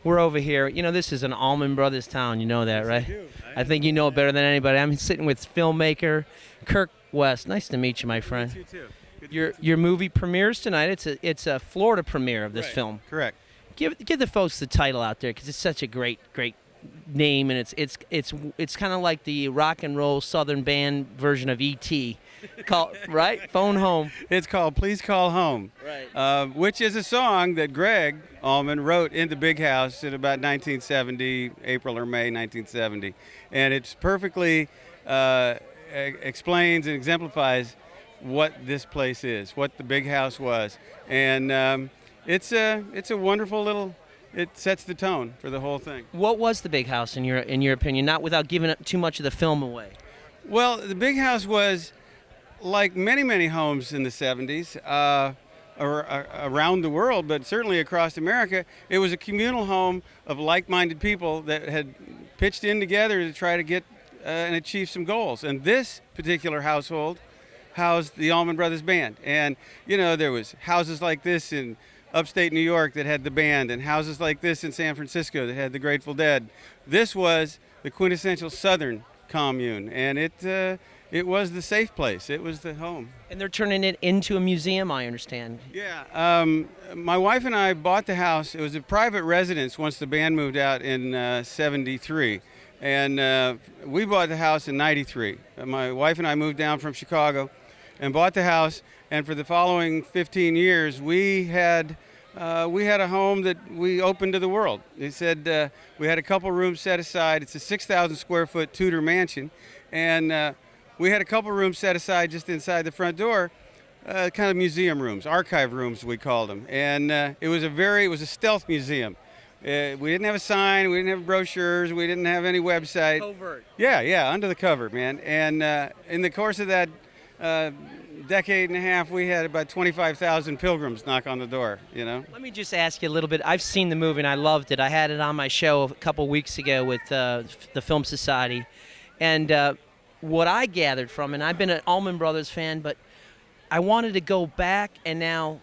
We're over here. You know, this is an Allman Brothers town. You know that, Yes, right? I do. I think you know it better than anybody. I'm sitting with filmmaker Kirk West. Nice to meet you, my You friend. too. Good to Your meet you. your movie premieres tonight. It's a Florida premiere of this Right. film. Correct. Give the folks the title out there because it's such a great name, and it's kind of like the rock and roll Southern band version of E.T. Right? Phone Home. It's called "Please Call Home," Right. which is a song that Greg Allman wrote in the Big House in about 1970, April or May 1970, and it's perfectly explains and exemplifies what this place is, what the Big House was, and it's a wonderful little. It sets the tone for the whole thing. What was the Big House in your opinion? Not without giving up too much of the film away. Well, the Big House was like many homes in the 70s, around the world, but certainly across America. It was a communal home of like-minded people that had pitched in together to try to get and achieve some goals. And this particular household housed the Allman Brothers Band. And, you know, there was houses like this in upstate New York that had the band, and houses like this in San Francisco that had the Grateful Dead. This was the quintessential Southern commune, and it was the safe place. It was the home. And they're turning it into a museum, I understand. Yeah. My wife and I bought the house. It was a private residence once the band moved out in '73. And we bought the house in '93. My wife and I moved down from Chicago and bought the house. And for the following 15 years, we had a home that we opened to the world. They said we had a couple rooms set aside. It's a 6,000 square foot Tudor mansion. And we had a couple rooms set aside just inside the front door, kind of museum rooms, archive rooms we called them. And it was a stealth museum. We didn't have a sign, we didn't have brochures, we didn't have any website. Covert. Yeah, under the cover, man. And in the course of that decade and a half, we had about 25,000 pilgrims knock on the door, you know. Let me just ask you a little bit. I've seen the movie and I loved it. I had it on my show a couple weeks ago with the Film Society. And what I gathered from, and I've been an Allman Brothers fan, but I wanted to go back and now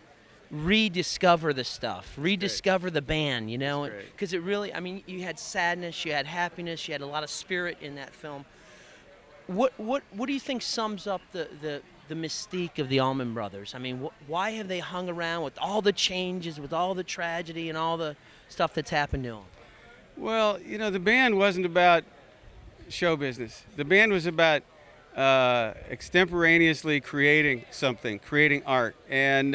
rediscover the stuff, rediscover the band, you know, because it really, I mean, you had sadness, you had happiness, you had a lot of spirit in that film. What do you think sums up the mystique of the Allman Brothers? I mean, why have they hung around with all the changes, with all the tragedy and all the stuff that's happened to them? Well, you know, the band wasn't about show business. The band was about extemporaneously creating something, creating art. And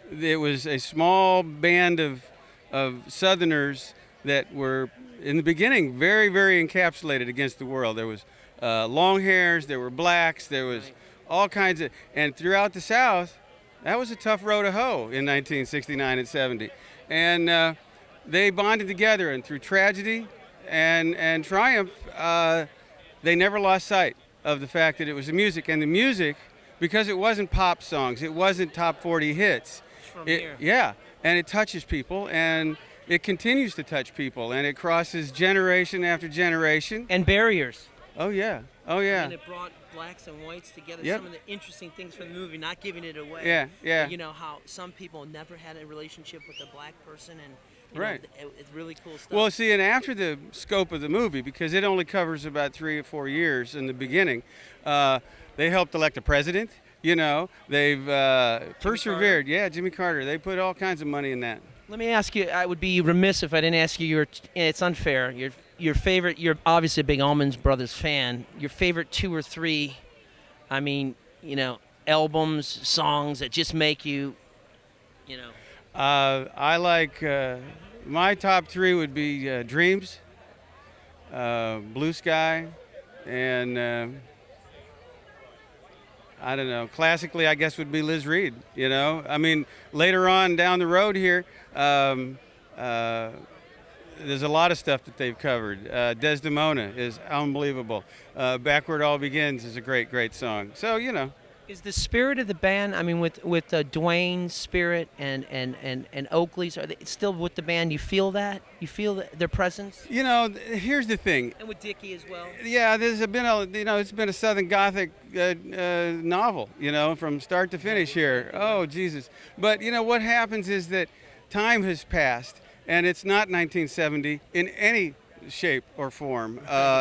it was a small band of Southerners that were, in the beginning, very, very encapsulated against the world. There was long hairs, there were blacks, there was all kinds of, and throughout the South, that was a tough row to hoe in 1969 and 70. And they bonded together, and through tragedy and triumph, they never lost sight of the fact that it was the music. And the music, because it wasn't pop songs, it wasn't top 40 hits. Yeah, and it touches people, and it continues to touch people, and it crosses generation after generation. And barriers. Oh yeah. And it brought blacks and whites together. Yep. Some of the interesting things from the movie, not giving it away. Yeah. You know how some people never had a relationship with a black person, and you Right. know, it's really cool stuff. Well, see, and after the scope of the movie, because it only covers about 3 or 4 years in the beginning, they helped elect a president. You know, they've persevered. Carter. Yeah, Jimmy Carter. They put all kinds of money in that. Let me ask you. I would be remiss if I didn't ask you. It's unfair. Your favorite. You're obviously a big Allman Brothers fan. Your favorite 2 or 3. I mean, you know, albums, songs that just make you, you know. I like my top 3 would be Dreams, Blue Sky, and I don't know. Classically, I guess would be Liz Reed. You know, I mean, later on down the road here, there's a lot of stuff that they've covered. Desdemona is unbelievable. Backward All Begins is a great song. So, you know. Is the spirit of the band? I mean, with Dwayne's spirit and Oakley's, are they still with the band? You feel that? You feel their presence? You know, here's the thing. And with Dickie as well. Yeah, it's been a Southern Gothic novel, you know, from start to finish here. Oh, Jesus. But, you know, what happens is that time has passed, and it's not 1970 in any shape or form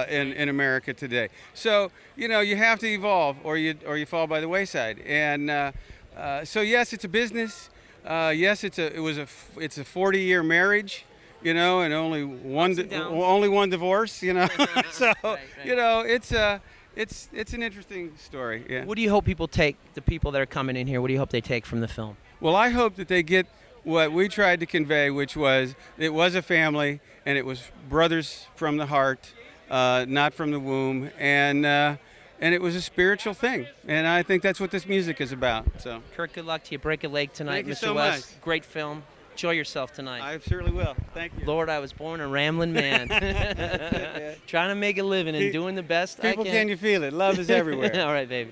in America today. So you have to evolve, or you fall by the wayside. And so yes, it's a business. Yes, it's a 40-year marriage. And only one divorce. So it's an interesting story. Yeah. What do you hope the people that are coming in here, what do you hope they take from the film? Well, I hope that they get what we tried to convey, which was it was a family, and it was brothers from the heart, not from the womb, and it was a spiritual thing. And I think that's what this music is about. So, Kirk, good luck to you. Break a leg tonight, Thank you Mr. so West. much. Great film. Enjoy yourself tonight. I certainly will. Thank you. Lord, I was born a rambling man. Trying to make a living and doing the best I can. People, can you feel it? Love is everywhere. All right, baby.